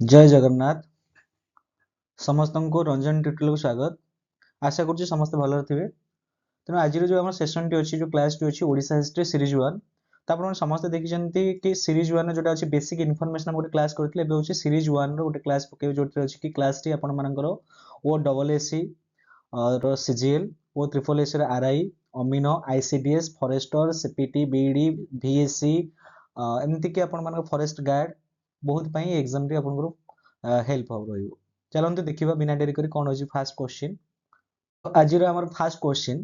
जय जगन्नाथ समस्त को रंजन ट्यूटोरियल को स्वागत। आशा करूँ समस्त भल थे। तेणु आज जो आम सेसन टी अच्छी जो क्लास टी अच्छी ओडिशा हिस्ट्री सीरीज 1 तो आप समस्त देखते कि सीरीज 1 जोटा अच्छी बेसिक इनफॉरमेशन गोटे क्लास करते हूँ सीरीज 1 रोटे क्लास पकेबे जो अच्छी कि क्लास टी आपर O double SC CGL O triple S RI अमीनो ICDS forester CPT BD VSC एमती कि आपण फॉरेस्ट गार्ड बहुत एग्जाम टी आपन हेल्प हम रही। चलते देखा बिना डेरी करी कौन अच्छी फास्ट क्वेश्चन। आज fast question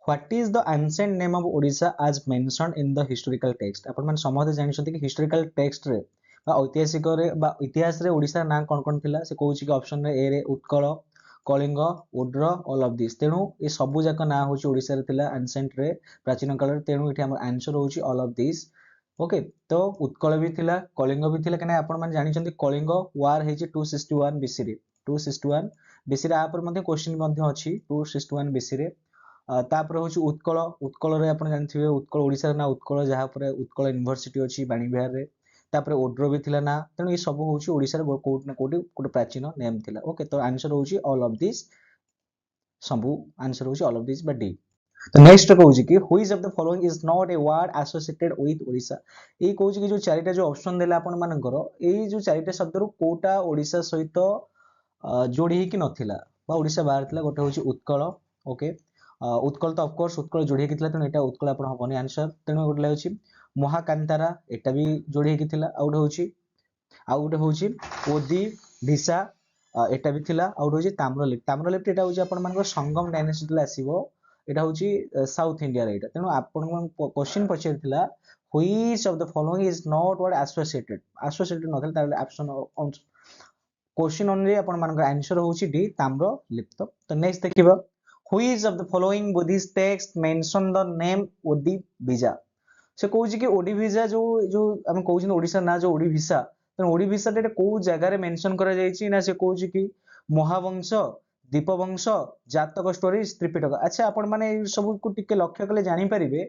what is the ancient name of Odisha as mentioned in the historical text. आपण माने समझते जानते कि हिस्टोरिकल टेक्स्ट रे ऐतिहासिक रे इतिहास रे ओडिशा ना कौन कौन थिला से कहूँ कि ऑप्शन रे ए रे Utkal Kalinga Udra all of this. तेणु ये सबू जाक ना हूँ ओडिशा रे थिला एंशिएंट रे प्राचीन काल रे। तेणु ये आंसर होची ऑल ऑफ दिस। ओके तो उत्कल भी थिला कलिंग भी थिला कने आपण माने जानिछन्ती कलिंग वार हेची 261 बीसी रे 261 बीसी रे आ पर मध्ये क्वेश्चन मध्ये अछि 261 बीसी रे। तापर हूँ उत्कल उत्कल आप जानते उत्कल ओडिशा ना उत्कल जहाँ पर उत्कल यूनिवर्सिटी अच्छी बाणीविहार रे। तापर ओड्र भी थिला ना। तेणु ये सब हूँ ओडिशा कोठी ना कोठी गोटे प्राचीन नेम थिला। ओके तो आंसर हूँ ऑल ऑफ दिस सबू आंसर हूँ ऑल ऑफ दिस बा डी। तो नेक्स्ट कहूँ कि which of the following is not a word associated with Odisha. ये कहूँ कि जो चारिटा जो ऑप्शन देला आपण मानकर ये जो चारिटा शब्द रू कोटा ओडिशा सहित जोड़ी कि नथिला बा ओडिशा बाहर थिला। गोटे हूँ उत्कल ओके उत्कल तो ऑफकोर्स उत्कल जोड़ी थिला तेणु एटा उत्कल आपण हबनी आंसर। तेणु गोटे लाଗୁଛି महाकांतारा एटा भी जोड़ी थिला। आउ गोटे हूँ ओदी भिसा एटा भी थिला। आउ हूँ ताम्रलिप्त ताम्रलिप्त एटा हूँ आपण मानकर संगम डायनेस्टी आसीबो। एटा हूँ साउथ इंडिया रे एटा। तेणु आपण क्वेश्चन पचारिथिला which of the following is not word associated नथिला ताले ऑप्शन क्वेश्चन ओनली आपण मानकर आंसर होची डी ताम्रलिप्त। तो नेक्स्ट देखिबा which of the following Buddhist text mention the name Odivisa. से कहूँ कि ओडी भिजा जो जो हम कहूँ ओडिशा ना जो ओडी भिसा तेणु ओडी भिसा को जगार मेंशन करा जायछि ना से कहूँ कि महावंश दीपवंश जातक स्टोरी त्रिपिटक। अच्छा आपण माने सब को टिके लक्ष्य कले जानि परिबे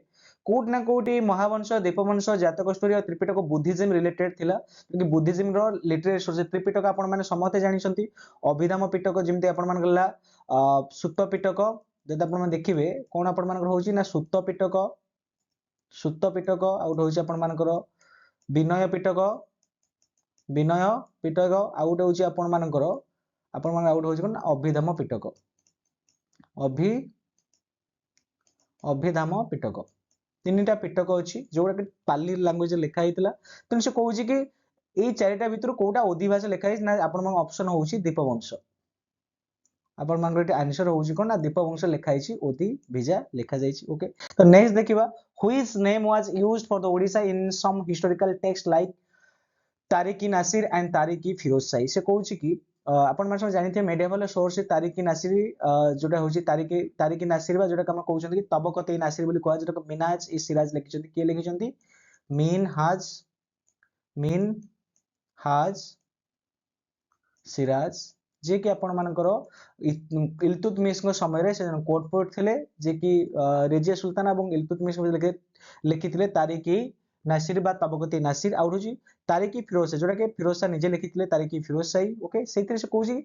कोट ना कोटी महावंश दीपवंश जातक स्टोरी और त्रिपिटक बुद्धिज्म रिलेटेड थिला। क्योंकि बुद्धिज्म रो लिटरेचर सोर्स त्रिपिटक आपण माने समते जानिसंती अभिधाम पिटक जेमते आपण मान गला सुत्त पिटक जदि आपण माने देखिबे कोन आपण मान होची ना सुत्त पिटक आउट होची आपण मानकर विनय पिटक आउट होची आपण मान आउट होची कोन अभिधाम पिटक अभिधाम पिटक तीनटा पिटक अच्छी जोड़ा कि पाली लैंग्वेज लिखा होता। तेणु से कहूँ कि यही चारिटा भितर कोटा अधिभाषा लिखाई ना आपण ऑप्शन होची दीपवंश। आपण मान आंसर होची कोन ना दीपवंश लिखाई ओदी भिजा लिखा जाइछि। ओके तो नेक्स्ट देखिबा which name was used for the Odisha in some historical text like Tarikh Nasir and Tarikh Firoz Shahi. से कहूँ कि आपण माने जानते मेडिएवल सोर्स तारिक नासिर जोटा होची तारिक नासिर बा जोटा हम कहउछन कि तबकत नासिर बोली कहै जोटा मिनाज इ सिराज लिखिछन के लिखिछन मीन हाज सिराज जे कि आपण मानकर इल्तुतमिश समय रे से कोट पोट थिले जे कि रेजिया सुल्तान एवं इल्तुतमिश लिखिथिले तारिक नासिर बा तबकती नासिर आउट होची तारिक फिरोज जोटा कि फिरोज शाह निजे लिखिथिले तारिक फिरोज शाही। ओके सेतिर से कहूची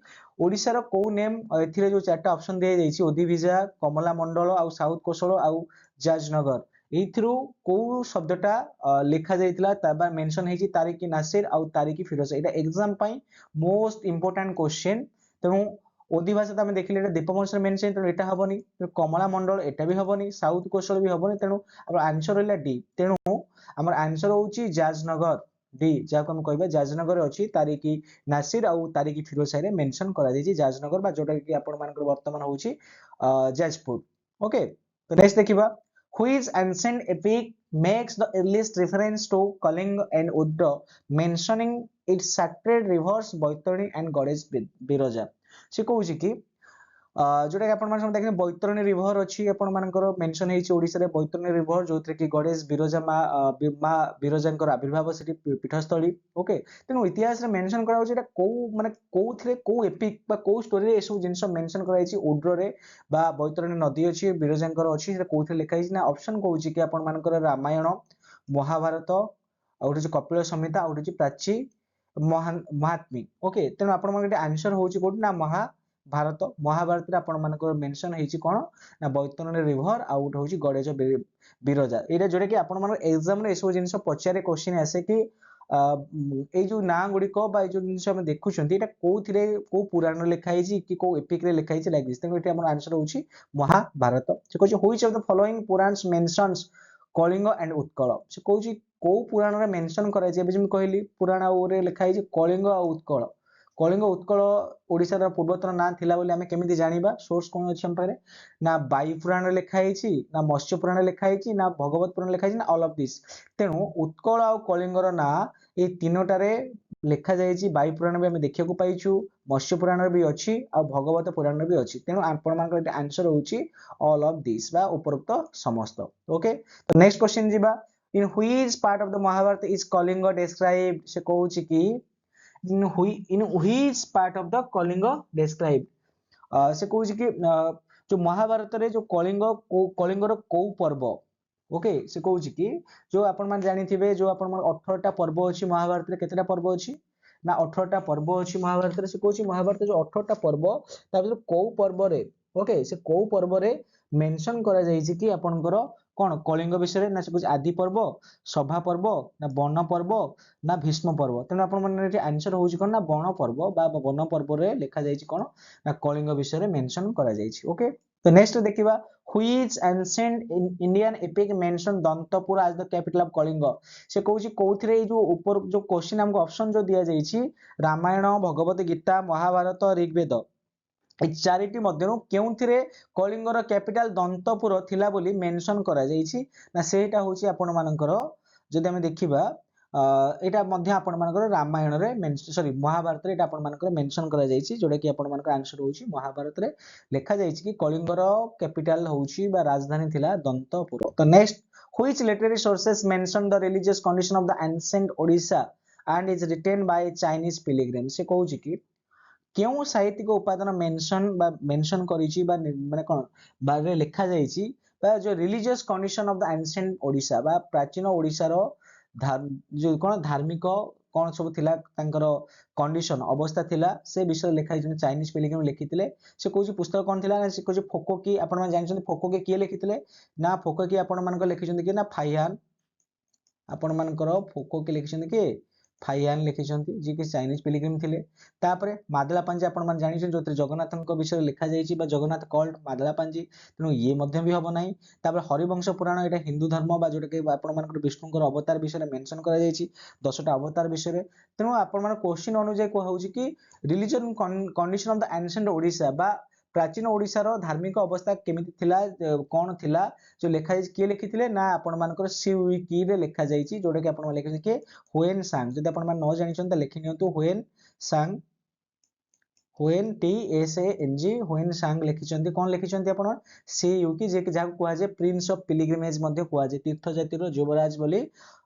ओडिसा रो को नेम एथिरे जो चारटा ऑप्शन दिया जाइछि ओदिभिजा कमला मंडल आउ साउथ कोसल आउ जाजनगर एथिरो को शब्दटा लिखा जाइतिला तबा मेंशन हेछि तारिक नासिर आउ तारिक फिरोज। एटा एग्जाम पई मोस्ट इंपोर्टेंट क्वेश्चन। तेणु ओदिभाषा तो देखिले दीपवंश मेंशन तेणु एटा हबनी कमला मंडल एटा भी हबनी साउथ कोसल भी हबनी। तेणु अब आंसर रहला डी। तेणु हमर आंसर होची जाजनगर डी जाको हम कहबा जाजनगर अछि तारिक नासिर आउ तारिक फिरोज शाही रे मेंशन करा दैछि जाजनगर बा जोटा कि आपण मानकर वर्तमान होची जाजपुर। ओके तो नेक्स्ट देखिबा which ancient epic makes the earliest reference to Kalinga and Udda mentioning its sacred rivers Baitani and goddess Biraja। से कहूची कि जोटा कि आपण माने देखिने बैतरणी रिवर अछि आपण मानकर मेंशन हेछि ओडिसा रे बैतरणी रिवर जोथरे कि गणेश बिरजा मां बिरजांकर आविर्भाव सेठी पीठस्थली। ओके तेनु इतिहास रे मेंशन करा होछि एटा को माने कोथरे को एपिक बा को स्टोरी रे एसु जिंस मेंशन करा हेछि ओड्र रे बा बैतरणी नदी अछि बिरजांकर अछि सेटा कोथरे लिखा हेछि ना ऑप्शन कहूछि कि आपण मानकर रामायण महाभारत आउट होछि कपिल संहिता आउट होछि प्राची महात्मी ओके तेणु आपण मानक आंसर होची कोड ना महाभारत महाभारत रे आपण मानक मेंशन हेची कोन ना बैतरणी रिवर आउट होची गणेश बिरजा एटा जोटा कि आपण मानक एग्जाम रे एसो जिंस पचारे क्वेश्चन आसे कि ए जो ना गुड़िक बा जो जिन आम देखुं ये कौन कौ पुराण लिखाई कि कौ एपिक लिखाई लाइक दिस तेणु ये आंसर होची महाभारत से कहूँ which of the following Puranas mentions Kalinga and Utkal से कहूँ कौ पुराण रे मेंशन करा जे जे कहली पुराण रे लिखाई कलिंग और उत्कल कलिंग उत्कल ओडिशार पूर्वतन ना थिला बोली आमे केमिति जानिबा सोर्स कोन अछि हम पारे ना वायु पुराण लिखाई ना मत्स्य पुराण लिखाई ना भगवत पुराण लिखाई ना ऑल ऑफ दिस तेणु उत्कल और कलिंगर ना ए तीनोटारे लिखा जाइछि वायु पुराण भी आमे देखिया को पाइछु मत्स्य पुराण भी अछि आ भगवत पुराण भी अछि तेणु आपण मानकर आंसर होछि ऑल ऑफ दिस बा उपरोक्त समस्त ओके तो नेक्स्ट क्वेश्चन जिबा in which part of the Mahabharata is Kalinga described से कहूछि कि in which part of the Kalinga described से कहूछि कि जो महाभारत रे जो कलिंगर को पर्व ओके से कहूछि कि जो आपण मान जानिथिबे जो आपण मान 18 टा पर्व अछि महाभारत रे केतेटा पर्व अछि ना 18 टा पर्व अछि महाभारत रे से कहूछि महाभारत जो 18 टा पर्व ता जो को पर्व रे ओके से को पर्व रे मेंशन करा जाइछि कि आपनकर कोन कलिंग विषय ना से कहूछि आदि पर्व सभा पर्व ना वन पर्व ना भीष्म पर्व तेणु आपण माने आंसर होଉଛି कोन ना वन पर्व बा वन पर्व रे लिखा जाइछि कोन ना कलिंग विषय रे मेंशन करा जाइछि ओके तो नेक्स्ट देखिबा which ancient Indian epic mention दंतपुर as the capital of Kalinga से कहूछि कोउथिरे जो ऊपर जो क्वेश्चन हमको ऑप्शन जो दिया जाइछि रामायण भगवत गीता महाभारत ऋग्वेद चारिटी मध्यरु केउथिरे कलिंगर कैपिटल दंतपुर थिला बोली मेंशन करा जाइछि ना सेटा होछि आपण मानकर जदि हम देखिबा एटा मध्य आपण मानकर रामायण रे सॉरी महाभारत रे एटा आपण मानकर मेंशन करा जाइछि जोडा कि आपण मानकर आंसर होछि महाभारत रे लिखा जाइछि कि कलिंगर कैपिटल होछि बा राजधानी थिला दंतपुर तो next which literary sources mention the religious condition of the ancient Odisha and is written by Chinese pilgrims से कहूछि कि केउ साहित्यिक उपादान मेंशन करिछि बा माने कोन बारे लिखा जाइछि बा जो religious condition of the ancient Odisha बा प्राचीन ओडिसा रो जो कोन धार्मिक कोन सब थिला तांकर कंडीशन अवस्था थिला से विषय लिखा जाइछि चाइनीज पिलिग्रिम लिखिथिले से कहूछि पुस्तक कोन थिला से कहूछि फोको की आपण मान जानछन फोको के किए लिखिथिले ना फोको की आपण मान को लिखिछन कि ना फाइहान आपण मानकर फोको के लिखिछन कि फाइयान लिखिछंती जे कि चाइनीज पिलिग्रिम थिले तापरे मादला पांजी आपण मान जानिछन जोते जगन्नाथन को विषय लिखा जाइछि बा जगन्नाथ कॉल्ड मादला पांजी तेनु ये मध्य भी हबो नाही तापरे हरिवंश पुराण एटा हिंदू धर्म बा जोटे कि आपण मानकर विष्णुकर अवतार विषय मेंशन करा जाइछि 10टा अवतार विषय तेनु आपण मान क्वेश्चन अनुसार को होउछि कि religion condition of the ancient Odisha बा प्राचीन ओडिसा रो धार्मिक अवस्था केमिति थिला कोन थिला जो लिखा जाइछि के लिखिथिले ना आपण मानकर सी विकी रे लिखा जाइछि जोटे कि आपण मान लिखिछि कि हुएन सांग जदि आपण मान न जानिछन त लिखि नियंतु Hiuen Tsang Hiuen T S A N G Hiuen Tsang लिखिछंती कोन लिखिछंती आपण सी युकी जे कि जाको कुआ जे प्रिंस ऑफ पिलग्रिमेज मध्ये कुआ जे तीर्थ जाति रो युवराज बोली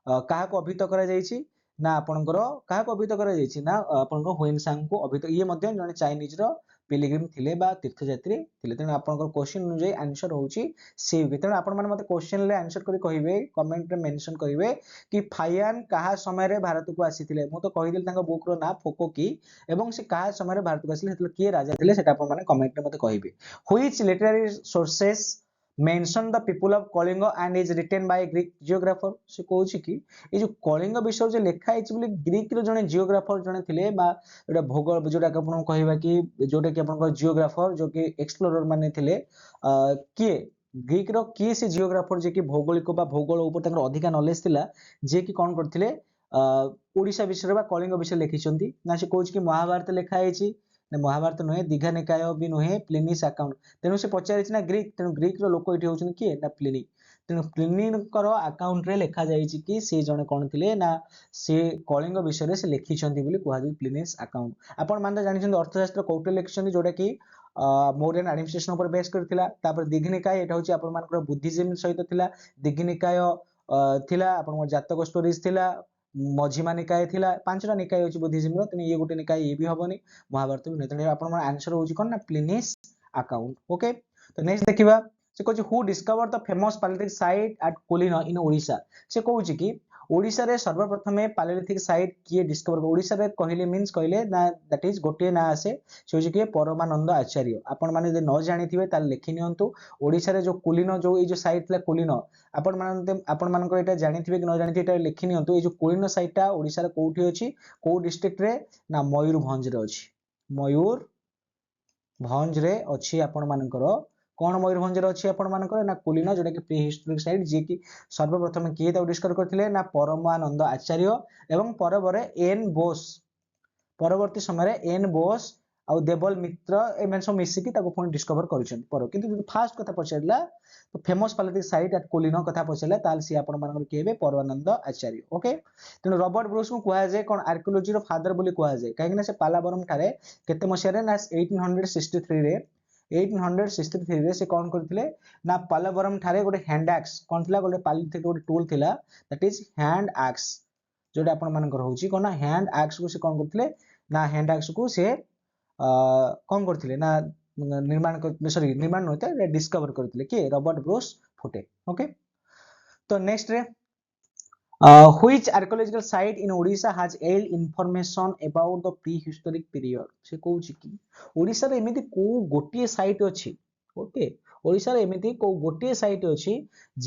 काहा को अभिहित करा जाइछि ना आपनकर काहा को अभिहित करा जाइछि ना आपनकर हुएन सांग को अभिहित ये मध्ये जने चाइनीज रो पिलग्रिम थिले बा तीर्थयात्री थिले तेणु आपनकर क्वेश्चन अनुसार आंसर होउछि से तेणु आपण माने मते क्वेश्चन ले आंसर करी कहिबे कमेंट रे मेंशन करिवे कि फाइयान कहा समय रे भारत को आसीथिले मु तो कहि दिल तांका बुक रो ना फोको की एवं से कहा समय रे भारत को आसीले हेतले के राजा थिले सेटा आपण माने कमेंट रे मते कहिबे which literary sources mention the people of Kalinga and is written by Greek geographer से कहउछि कि ए जो कलिंग विषय जे लिखा आइछि बोली ग्रीक रो जने जियोग्राफर जने थिले बा एटा भूगोल जोटा कि आपण कहबा कि जोटा कि आपण जियोग्राफर जो कि एक्सप्लोरर माने थिले किए ग्रीक रो किए से जियोग्राफर जे कि भौगोलिक बा भूगोल ऊपर तंगर अधिका नॉलेज थिला जे कि कोन करथिले ओडिसा विषय बा कलिंग विषय लिखिछंती ना से कहउछि कि महाभारत लिखा आइछि ना महाभारत नहे दीघा निकाय भी नहे प्लिनीस अकाउंट तेनु से पचारिछि ना ग्रीक तेनु ग्रीक रो लोक इठी होउछन किए ना प्लिनी तेनु प्लिनी कर अकाउंट रे लिखा जाइछि कि से जने कोन थिले ना से कलिंग विषय रे से लिखिछंती बोली कुहा जे प्लिनीस अकाउंट आपण मान जानिछन अर्थशास्त्र कौटिल्य लिखिछंती जोटा कि मौर्यन एडमिनिस्ट्रेशन ऊपर बेस करथिला तापर दीघनिकाय एटा होछि आपण मानकर बुद्धिज्म सहित थिला दीघनिकाय थिला आपण जातक स्टोरीज थिला मझिमा निकाय थिला पांचटा निकाय होछि बुद्धिज्म रो तने ये गुटे निकाय ये भी हबनी महाभारत भी नै आपण मन आंसर होछि कोन ना प्लिनीस अकाउंट ओके तो नेक्स्ट देखिबा से कहछि who discover the famous paleolithic site at Kolin in Odisha से कहछि कि ओडिशा रे सर्वप्रथमे पालियोलिथिक साइट किए डिस्कवर ओडिशा रे कहले मींस कहले ना दैट इज गोटे ना आसे से होची के परमानंद आचार्य आपण माने जे न जानिथिबे ताल लिखि नियंतु ओडिशा रे जो कुलीन जो ए जो साइट थला कुलीन आपण मानको एटा जानिथिबे कि न जानिथिबे एटा लिखि नियंतु ए जो कुलीन साइटटा ओडिशा रे कोठी अछि को डिस्ट्रिक्ट रे ना मयूरभंज रे अछि मयूरभंज रे अछि आपण मानकर कौन मयूरभंज रे अछि आपण मानकर ना कुलीन जोटा कि प्री हिस्टोरिक साइट जे कि सर्वप्रथम किए ताऊ डिस्कवर करथिले ना परमानंद आचार्य एवं परबरे एन बोस परवर्ती समय एन बोस आउ देवल मित्र एमन सब मिसिकी ताको पुणी डिस्कवर करिसेंत पर किंतु जो फास्ट कथा पछारला तो फेमस पालियोलिथिक साइट एट कुलीन कथा पछारला ताल सी आपण मानकर केबे परमानंद आचार्य ओके तेनु रॉबर्ट ब्रूस को कुआ जाय कोन आर्कियोलॉजी रो फादर बोली कुआ जाय काहे कि ना से पालाबरम ठारे केते मसिया रे ना 1863 रे 1863 रे से कोन करथिले ना पालाबरम ठारे गोटे हैंड एक्स कोन थिला गोटे पालियोलिथिक गोटे टूल थिला दैट इज हैंड एक्स जोटा आपण मानकर होची कोन हैंड एक्स को से कोन करथिले ना हैंड एक्स को से कोन करथिले ना निर्माण होते डिस्कवर करथिले के रॉबर्ट ब्रूस फुटे ओके तो नेक्स्ट रे which archaeological site in Odisha has held information about the prehistoric period से कहूची कि ओडिसा रे एमिति को गोटिए साइट अछि ओके ओडिसा रे एमिति को गोटिए साइट अछि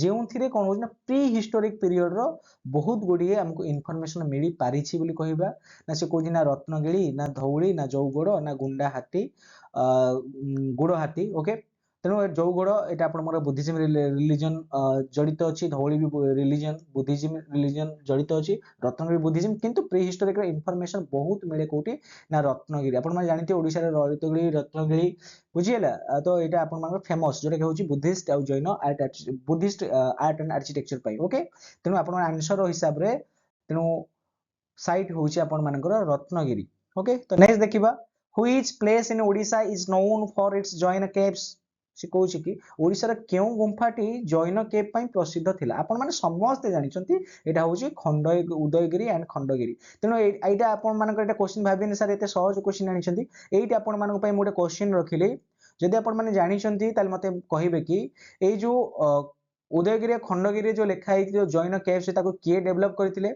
जेउथिरे कोन होछ ना प्री हिस्टोरिक पीरियड रो बहुत गुडिए हमको इन्फॉर्मेशन मिली पारिछि बोली कहिबा ना से कोजी ना रत्नगिरी ना धौली ना जौगड़ ना गुंडा हाथी गुड़ हाथी ओके तेणु जौगड़ एटा आपण मोर बुद्धिज्म रिलीजन जड़ित अछि धौली भी रिलीजन बुद्धिज्म रिलीजन जड़ित अछि रत्नगिरी बुद्धिज्म किंतु प्री हिस्टोरिक इन्फॉर्मेशन बहुत मिले कोठी ना रत्नगिरी आपण माने जानिते ओडिसा रे रत्नगिरी बुझिएला तो एटा आपण मानकर फेमस जोटा कि होची बुद्धिस्ट आ Jain art Buddhist art and architecture पाई ओके तेणु आपण आंसर रो हिसाब रे तेणु साइट होची आपण मानकर रत्नगिरी ओके तो नेक्स्ट देखिबा which place in Odisha is known for its Jaina caves से कहूची कि ओडिसा रे केउ गुंफाटी जैन केव पई प्रसिद्ध थिला आपण माने समस्त जानिचंती एटा होची उदयगिरी एंड खंडगिरी तेनो एटा आपण मानकर एटा क्वेश्चन भाबिनी सर एते सहज क्वेश्चन आनिचंती एटा आपण मानक पई मोटे क्वेश्चन रखिले जदि आपण माने जानिचंती ताल मते कहिबे कि ए जो उदयगिरी खंडगिरी जो लेखा है जो जैन केव से ताको किए डेवलप करथिले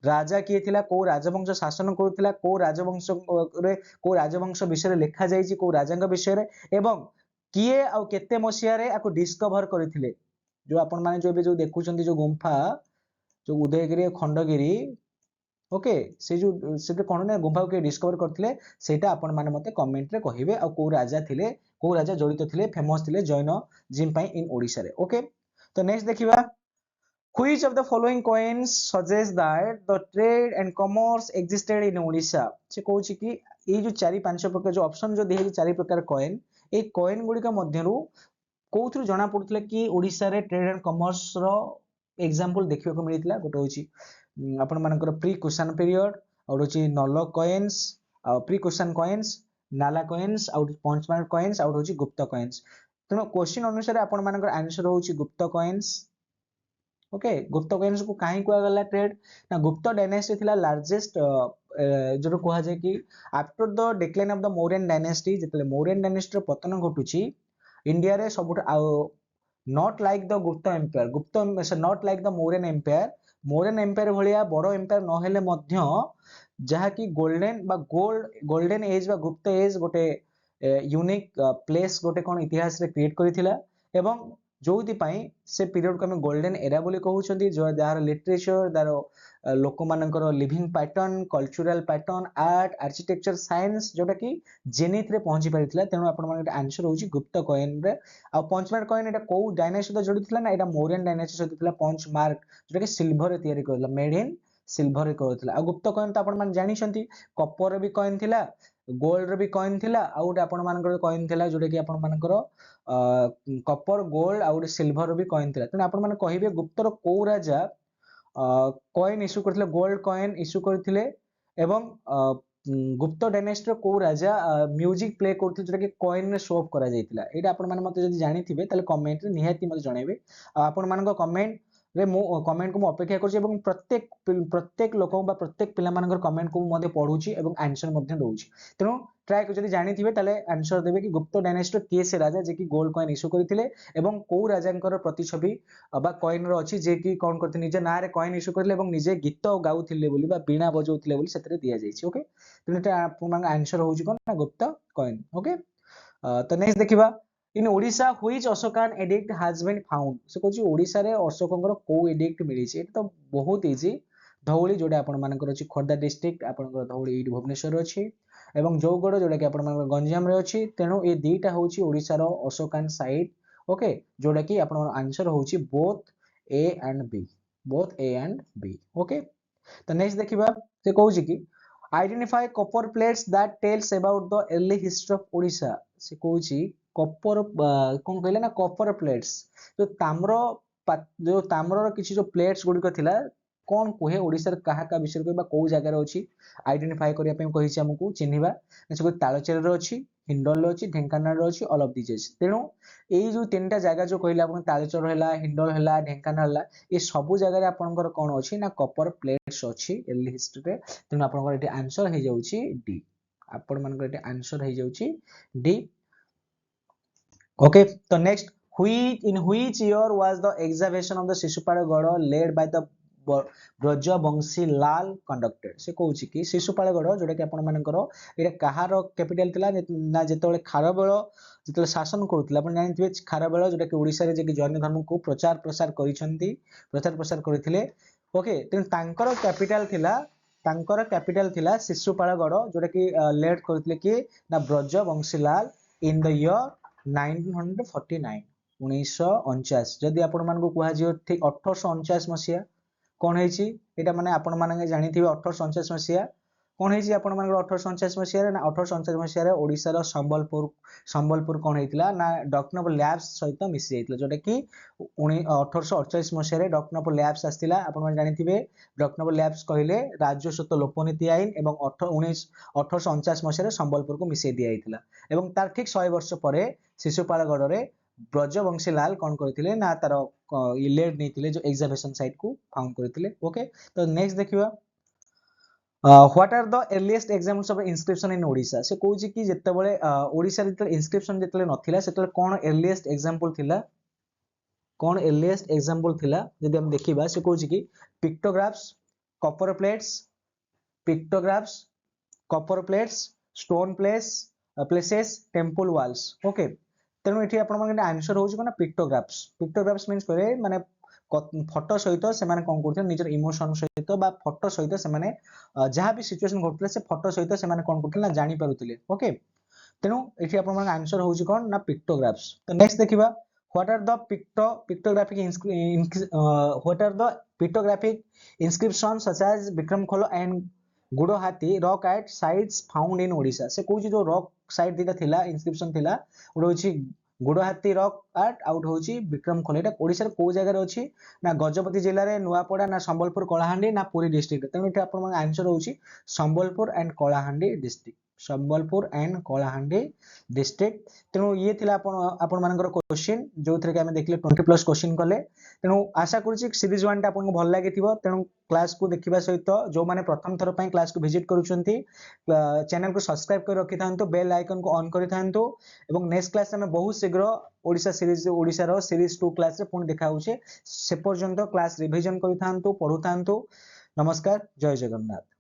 राजा किए थिला को राजवंश शासन करथिला को राजवंश विषय लेखा जायछि को राजांग विषय रे एवं किए आ केते मसिया रे आको डिस्कवर करथिले जो आपण माने जो देखुचंती जो गुंफा जो उदयगिरी खंडगिरी ओके से कोन ने गुंफा के डिस्कवर करथिले सेटा आपण माने मते कमेंट रे कहिबे आ को राजा थिले को राजा जड़ित थिले फेमस थिले जैन जिम पई इन ओडिसा रे ओके तो नेक्स्ट देखिबा which of the following coins suggests that the trade and commerce existed in Odisha से कहूची कि ये जो 4-5 प्रकार जो ऑप्शन जो दिए 4 प्रकार कॉइन ए कॉइन गुडी का मध्यरु कोथरु जणा पडुतले कि ओडिसा रे ट्रेड एंड कॉमर्स रो एग्जांपल देखियो को मिलितला गोटे होची आपण मानकर प्री क्वेश्चन पीरियड और होची नलो कॉइन्स प्री क्वेश्चन कॉइन्स नाला कॉइन्स और पंच मार्क कॉइन्स और होची गुप्त कॉइन्स तेनो क्वेश्चन अनुसार आपण मानकर आंसर होची गुप्त कॉइन्स ओके गुप्त कॉइन्स को काहे कुआ गला ट्रेड ना गुप्त डायनेस्टी थिला लार्जेस्ट जो कुआ जाय कि after the decline of the Mauryan dynasty जेतले मौर्यन डायनेस्टी रो पतन घटुची इंडिया रे सबुठ not like the Gupta not like the Mauryan empire भलिया बड़ो एम्पायर न हेले मध्य जहा कि गोल्डन एज बा गुप्त एज गोटे यूनिक प्लेस गोटे कोन इतिहास रे क्रिएट करिथिला एवं जोथि पई से पीरियड को हम गोल्डन एरा बोली कहउछंती जो दार लिटरेचर दार लोक मानकर living pattern cultural pattern art architecture science जोटा कि जेनिथ रे पहुंची परिथिला तेनु आपण माने आंसर होची गुप्त कॉइन रे आ पंच मार्क कॉइन एटा को डायनेस्टी तो जोडिथिला ना एटा मौर्यन डायनेस्टी सहित थिला पंच मार्क जोटा कि सिल्वर रे तयारी करला मेड इन सिल्वर रे करथिला आ गुप्त कॉइन तो आपण माने जानिछंती कॉपर रे भी कॉइन थिला गोल्ड रे भी कॉइन थिला आ उटे आपण मानकर कॉइन थिला जोटा कि आपण मानकर कॉपर गोल्ड आ उटे सिल्वर भी कॉइन थिला तने आपण माने कहिबे गुप्तर को राजा कॉइन इश्यू करथिले गोल्ड कॉइन इश्यू करथिले एवं गुप्त डायनेस्टी को राजा म्यूजिक प्ले करथिले जोटा कि कॉइन रे शो ऑफ करा जायतिला एटा आपण माने मते जदि जानिथिबे ताले कमेंट रे निहाती मते जणाइबे आपण मानको कमेंट रे मु कमेंट को मु अपेक्षा करछि एवं प्रत्येक लोक बा प्रत्येक पिला मानकर कमेंट को मु पढुछि एवं आंसर मध्ये दउछि। तेणु ट्राई जदि जानिथिबे ताले आंसर देबे कि गुप्त डायनेस्टी किए से राजा जे कि गोल्ड कॉइन इश्यू करथिले एवं को राजांकर प्रतिछवि बा कॉइन रो अछि जे कि कोन करथि निजे ना रे कॉइन इश्यू करले एवं निजे गीत गाउथिले बोली बा बीणा बजाउथिले बोली सेतरे दिया जाइछि। ओके, तेणु एटा आपन आंसर होउछि कोन ना गुप्त कॉइन। ओके, तो नेक्स्ट देखिबा in Odisha which Ashokan edict has been found. से कहछि ओडिशा रे अशोकंकर को एडिक्ट मिली छै। एटा तो बहुत इजी, धौली जोडा आपन मानकर अछि खोर्धा डिस्ट्रिक्ट आपनकर धौली इट भुवनेश्वर अछि एवं जौगड़ जोडा कि आपन मानकर गंजाम रे अछि। तेणु ए दीटा होछि ओडिशा रो अशोकान साइट। ओके, जोडा कि आपन आंसर होछि both A and B, both A and B. Okay, तो नेक्स्ट देखिबा से कहछि कि identify copper plates that tells about the early history of Odisha. से कहछि कॉपर कोन कहले ना कॉपर प्लेट्स जो ताम्र किछि जो प्लेट्स गुडी को थिला कोन कोहे ओडिसा कहा का विषय को बा को जगह रे अछि आइडेंटिफाई करिया पे कहिछि हमकु चिन्हिबा। से तालचेर रे अछि, हिंडल रे अछि, ढेंकानाल रे अछि, ऑल ऑफ दिस अछि। तेणु एई जो तीनटा जगह जो कहले आपन तालचेर हैला, हिंडल हैला, ढेंकानाल हैला, ए सब जगह रे आपनकर कोन अछि ना कॉपर प्लेट्स अछि अर्ली हिस्ट्री रे। तेणु आपनकर एटी आंसर हे जाउछि डी। आपन मानकर eighty answer hey जाउछि D. Okay, so next, in which year was the excavation of the Shishupala Gada led by the Brajabangshi Lal conducted? से कहूछि कि शिशुपाल गढ़ जोटा कि आपण मानकर एटा कहार कैपिटल थिला ना जेतेबेले खारबेल जेतेबेले शासन करूथिला आपण जानिथिबे खारबेल जोटा कि ओडिसा रे जे कि जैन धर्म को प्रचार प्रसार करिथिले। ओके, तेन तांकर कैपिटल थिला शिशुपाल गढ़ जोटा कि लेड करथिले कि ना ब्रजबंशी लाल इन द ईयर 1949 1949। जदि आपण मानको कुहा जियो ठीक 1849 मसिया कोन हेछि एटा माने आपण माने जानिथिबे 1849 मसिया कोन हेछि आपण मानकर 1849 मसिया रे ना 1849 मसिया रे ओडिसा रो संबलपुर कोन हेतिला ना डॉक्टर लैब्स सहित मिसि जाइतिला जोटा कि 1848 मसिया रे डॉक्टर लैब्स आस्तिला। आपण माने जानिथिबे डॉक्टर लैब्स कहले राज्य स्वत लोपनीति आईन एवं 1849 मसिया रे संबलपुर को मिसि दिया जाइतिला एवं तार ठीक 100 वर्ष परे शिशुपाल गढ़ रे ब्रजबंशी लाल कोन करथिले ना तार लेड नेथिले जो एक्सकैवेशन साइट को फाउंड करथिले। ओके, तो नेक्स्ट देखिबा what are the earliest examples of inscription in Odisha. से कहूछि कि जेतेबेले ओडिशा रे इंस्क्रिप्शन जेतेबेले नथिला सेतेबेले कोन अर्लीएस्ट एग्जांपल थिला, कोन अर्लीएस्ट एग्जांपल थिला जदि हम देखिबा से कहूछि कि pictographs, copper plates, pictographs, copper plates, stone places, temple walls. Okay, तेणु एठी आपण माने आंसर होउछि कोना पिक्टोग्राफ्स। पिक्टोग्राफ्स मींस करे माने फोटो सहित से माने कोन करथि निजर इमोशन सहित बा फोटो सहित से माने जहां भी सिचुएशन घटले से फोटो सहित से माने कोन करथि ना जानि पारुथिले। ओके, तेणु एठी आपण माने आंसर होउछि कोन ना पिक्टोग्राफ्स। तो नेक्स्ट देखिबा what are the pictographic inscription such as Vikramkhol and Gudahandi rock art sites found in Odisha. से कहूछि जो रॉक साइट दिटा थिला इंस्क्रिप्शन थिला ओटा होछि गुडहाती रॉक आर्ट आउट होछि विक्रम खोलो। एटा ओडिसा रे को जगह रे अछि ना गजपति जिल्ला रे नुआपड़ा ना संबलपुर कलाहांडी ना पुरी डिस्ट्रिक्ट। तेणु एटा आपण माने आंसर होछि Sambalpur and Kalahandi district, Sambalpur and Kalahandi district. तेणु ये थिला आपण मानकर क्वेश्चन जो थरे के हम देखले 20+ क्वेश्चन कले। तेणु आशा करूछि सीरीज 1 टा आपन भल लागिथिबो। तेणु क्लास को देखिबा सहित जो माने प्रथम थर पई क्लास को विजिट करूछंती चैनल को सब्सक्राइब कर रखि थांतो, बेल आइकन को ऑन करि थांतो एवं नेक्स्ट क्लास में बहुत शीघ्र ओडिसा रो सीरीज 2 क्लास रे पुन देखा होचे। से पर्यंत क्लास रिवीजन करि थांतो, पढु थांतो। नमस्कार, जय जगन्नाथ।